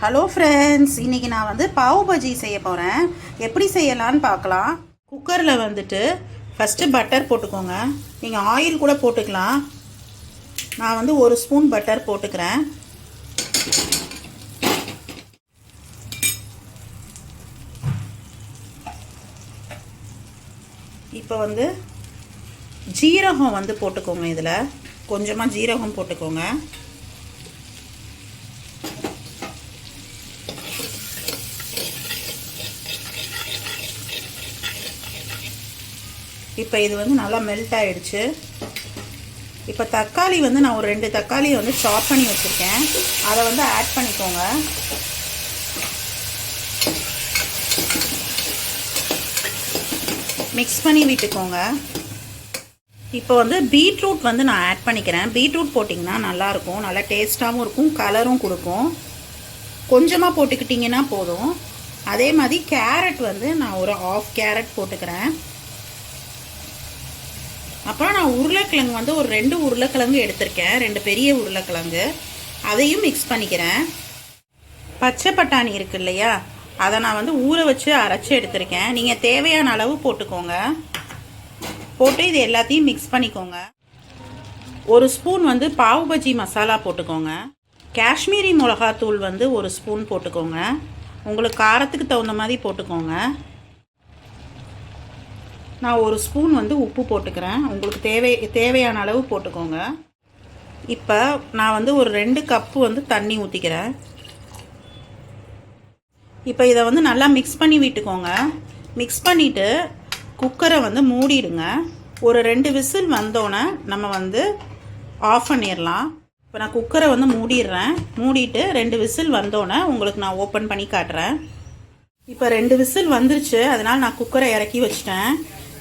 Hello friends, இன்றைக்கி நான் வந்து பாவ் பஜ்ஜி செய்ய போகிறேன். எப்படி செய்யலான்னு பார்க்கலாம். குக்கரில் வந்துட்டு ஃபஸ்ட்டு பட்டர் போட்டுக்கோங்க. நீங்கள் ஆயில் கூட போட்டுக்கலாம். நான் வந்து 1 ஸ்பூன் பட்டர் போட்டுக்கிறேன். இப்போ வந்து ஜீரகம் வந்து போட்டுக்கோங்க. இதில் கொஞ்சமாக ஜீரகம் போட்டுக்கோங்க. இப்போ இது வந்து நல்லா மெல்ட் ஆகிடுச்சு. இப்போ தக்காளி வந்து நான் ஒரு 2 தக்காளியை வந்து சாப் பண்ணி வச்சுருக்கேன். அதை வந்து ஆட் பண்ணிக்கோங்க. மிக்ஸ் பண்ணி விட்டுக்கோங்க. இப்போ வந்து பீட்ரூட் வந்து நான் ஆட் பண்ணிக்கிறேன். பீட்ரூட் போட்டிங்கன்னா நல்லாயிருக்கும், நல்லா டேஸ்ட்டாகவும் இருக்கும், கலரும் கொடுக்கும். கொஞ்சமாக போட்டுக்கிட்டிங்கன்னா போதும். அதே மாதிரி கேரட் வந்து நான் ஒரு 1/2 கேரட் போட்டுக்கிறேன். அப்புறம் நான் உருளைக்கிழங்கு வந்து ஒரு 2 உருளைக்கிழங்கு எடுத்திருக்கேன், 2 பெரிய உருளைக்கிழங்கு. அதையும் மிக்ஸ் பண்ணிக்கிறேன். பச்சை பட்டாணி இருக்கு இல்லையா, அதை நான் வந்து ஊற வச்சு அரைச்சி எடுத்திருக்கேன். நீங்கள் தேவையான அளவு போட்டுக்கோங்க. போட்டு இது எல்லாத்தையும் மிக்ஸ் பண்ணிக்கோங்க. 1 ஸ்பூன் வந்து பாவ் பஜ்ஜி மசாலா போட்டுக்கோங்க. காஷ்மீரி மிளகாத்தூள் வந்து 1 ஸ்பூன் போட்டுக்கோங்க. உங்களுக்கு காரத்துக்கு தகுந்த மாதிரி போட்டுக்கோங்க. நான் 1 ஸ்பூன் வந்து உப்பு போட்டுக்கிறேன். உங்களுக்கு தேவையான அளவு போட்டுக்கோங்க. இப்போ நான் வந்து ஒரு 2 கப்பு வந்து தண்ணி ஊற்றிக்கிறேன். இப்போ இதை வந்து நல்லா மிக்ஸ் பண்ணி விட்டுக்கோங்க. மிக்ஸ் பண்ணிவிட்டு குக்கரை வந்து மூடிடுங்க. ஒரு 2 விசில் வந்தோன்னே நம்ம வந்து ஆஃப் பண்ணிடலாம். இப்போ நான் குக்கரை வந்து மூடிடுறேன். மூடிட்டு 2 விசில் வந்தோன்னே உங்களுக்கு நான் ஓப்பன் பண்ணி காட்டுறேன். இப்போ 2 விசில் வந்துருச்சு, அதனால் நான் குக்கரை இறக்கி வச்சிட்டேன்.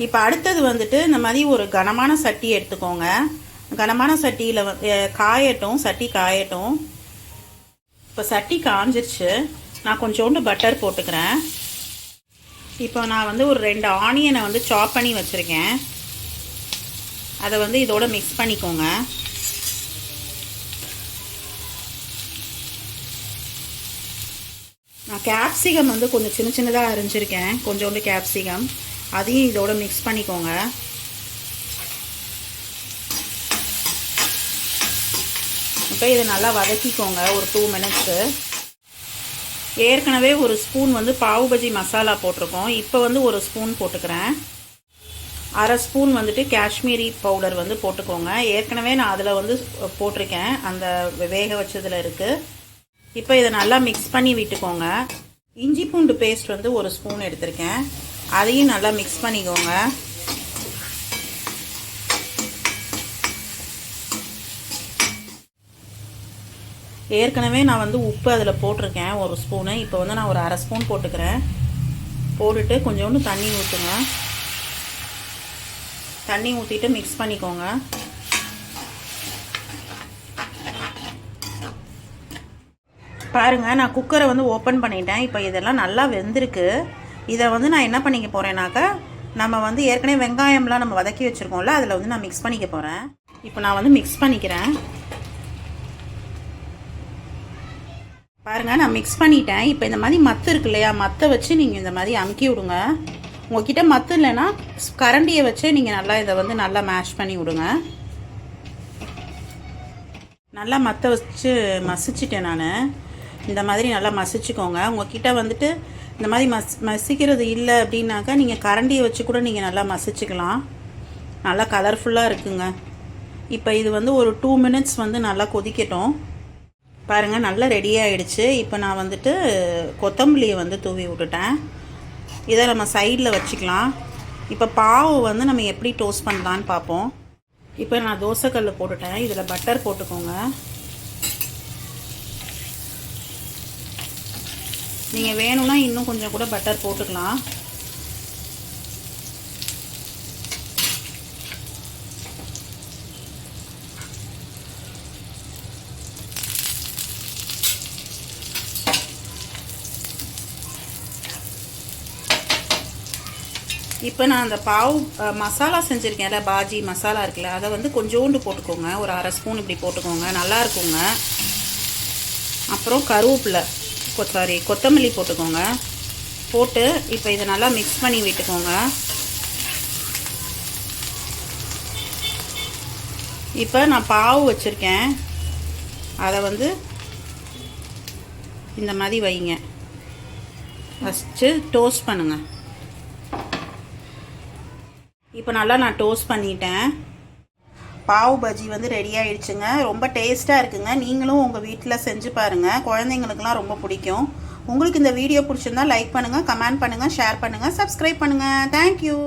இப்போ அடுத்தது வந்துட்டு இந்த மாதிரி ஒரு கனமான சட்டி எடுத்துக்கோங்க. கனமான சட்டியில் காயட்டும், சட்டி காயட்டும். இப்போ சட்டி காஞ்சிருச்சு. நான் கொஞ்சோண்டு பட்டர் போட்டுக்கிறேன். இப்போ நான் வந்து ஒரு 2 ஆனியனை வந்து சாப் பண்ணி வச்சுருக்கேன். அதை வந்து இதோட மிக்ஸ் பண்ணிக்கோங்க. நான் கேப்சிகம் வந்து கொஞ்சம் சின்ன சின்னதாக அரிஞ்சிருக்கேன், கொஞ்சோண்டு கேப்சிகம். அதையும் இதோட மிக்ஸ் பண்ணிக்கோங்க. இப்போ இதை நல்லா வதக்கிக்கோங்க ஒரு 2 மினிட்ஸு. ஏற்கனவே 1 ஸ்பூன் வந்து பாவ் பஜ்ஜி மசாலா போட்டிருக்கோம். இப்போ வந்து 1 ஸ்பூன் போட்டுக்கிறேன். 1/2 ஸ்பூன் வந்துட்டு காஷ்மீரி பவுடர் வந்து போட்டுக்கோங்க. ஏற்கனவே நான் அதில் வந்து போட்டிருக்கேன், அந்த வேக வச்சதில் இருக்குது. இப்போ இதை நல்லா மிக்ஸ் பண்ணி விட்டுக்கோங்க. இஞ்சி பூண்டு பேஸ்ட் வந்து 1 ஸ்பூன் எடுத்திருக்கேன். அதையும் நல்லா மிக்ஸ் பண்ணிக்கோங்க. ஏற்கனவே நான் வந்து உப்பு அதில் போட்டிருக்கேன் 1 ஸ்பூனு. இப்போ வந்து நான் ஒரு 1/2 ஸ்பூன் போட்டுக்கிறேன். போட்டுட்டு கொஞ்சோண்டு தண்ணி ஊற்றுங்க. தண்ணி ஊற்றிட்டு மிக்ஸ் பண்ணிக்கோங்க. பாருங்கள், நான் குக்கரை வந்து ஓப்பன் பண்ணிட்டேன். இப்போ இதெல்லாம் நல்லா வெந்திருக்கு. இதை வந்து நான் என்ன பண்ணிக்க போகிறேன்னாக்கா, நம்ம வந்து ஏற்கனவே வெங்காயம்லாம் நம்ம வதக்கி வச்சுருக்கோம்ல, அதில் வந்து நான் மிக்ஸ் பண்ணிக்க போகிறேன். இப்போ நான் வந்து மிக்ஸ் பண்ணிக்கிறேன். பாருங்கள், நான் மிக்ஸ் பண்ணிட்டேன். இப்போ இந்த மாதிரி மத்து இருக்கு இல்லையா, மத்தை வச்சு நீங்கள் இந்த மாதிரி அமுக்கி விடுங்க. உங்கள்கிட்ட மத்து இல்லைன்னா கரண்டியை வச்சு நீங்கள் நல்லா இதை வந்து நல்லா மேஷ் பண்ணி விடுங்க. நல்லா மத்தை வச்சு மசிச்சிட்டேன் நான். இந்த மாதிரி நல்லா மசிச்சுக்கோங்க. உங்கள்கிட்ட வந்துட்டு இந்த மாதிரி மசிக்கிறது இல்லை அப்படின்னாக்கா நீங்கள் கரண்டியை வச்சு கூட நீங்கள் நல்லா மசிச்சுக்கலாம். நல்லா கலர்ஃபுல்லாக இருக்குங்க. இப்போ இது வந்து ஒரு 2 மினிட்ஸ் வந்து நல்லா கொதிக்கட்டும். பாருங்கள், நல்லா ரெடி ஆகிடுச்சு. இப்போ நான் வந்துட்டு கொத்தமல்லியை வந்து தூவி விட்டுட்டேன். இதை நம்ம சைடில் வச்சுக்கலாம். இப்போ பாவு வந்து நம்ம எப்படி டோஸ்ட் பண்ணலான்னு பார்ப்போம். இப்போ நான் தோசைக்கல் போட்டுட்டேன். இதில் பட்டர் போட்டுக்கோங்க. நீங்கள் வேணும்னா இன்னும் கொஞ்சம் கூட பட்டர் போட்டுக்கலாம். இப்போ நான் அந்த பாவ் மசாலா செஞ்சுருக்கேன்ல, பாஜி மசாலா இருக்குல்ல, அதை வந்து கொஞ்சோண்டு போட்டுக்கோங்க. ஒரு 1/2 ஸ்பூன் இப்படி போட்டுக்கோங்க, நல்லா இருக்குங்க. அப்புறம் கருவேப்பிலை கொத்தமல்லி போட்டுக்கோங்க. போட்டு இப்போ இதை நல்லா மிக்ஸ் பண்ணி விட்டுக்கோங்க. இப்போ நான் பாவு வச்சுருக்கேன், அதை வந்து இந்த மாதிரி வைங்க. ஃபஸ்ட்டு டோஸ்ட் பண்ணுங்கள். இப்போ நல்லா நான் டோஸ்ட் பண்ணிட்டேன். பாவு பஜ்ஜி வந்து ரெடி ஆகிடுச்சுங்க. ரொம்ப டேஸ்ட்டாக இருக்குங்க. நீங்களும் உங்கள் வீட்டில் செஞ்சு பாருங்கள். குழந்தைங்களுக்குலாம் ரொம்ப பிடிக்கும். உங்களுக்கு இந்த வீடியோ பிடிச்சிருந்தா லைக் பண்ணுங்கள், கமெண்ட் பண்ணுங்கள், ஷேர் பண்ணுங்கள், சப்ஸ்கிரைப் பண்ணுங்கள். தேங்க்யூ.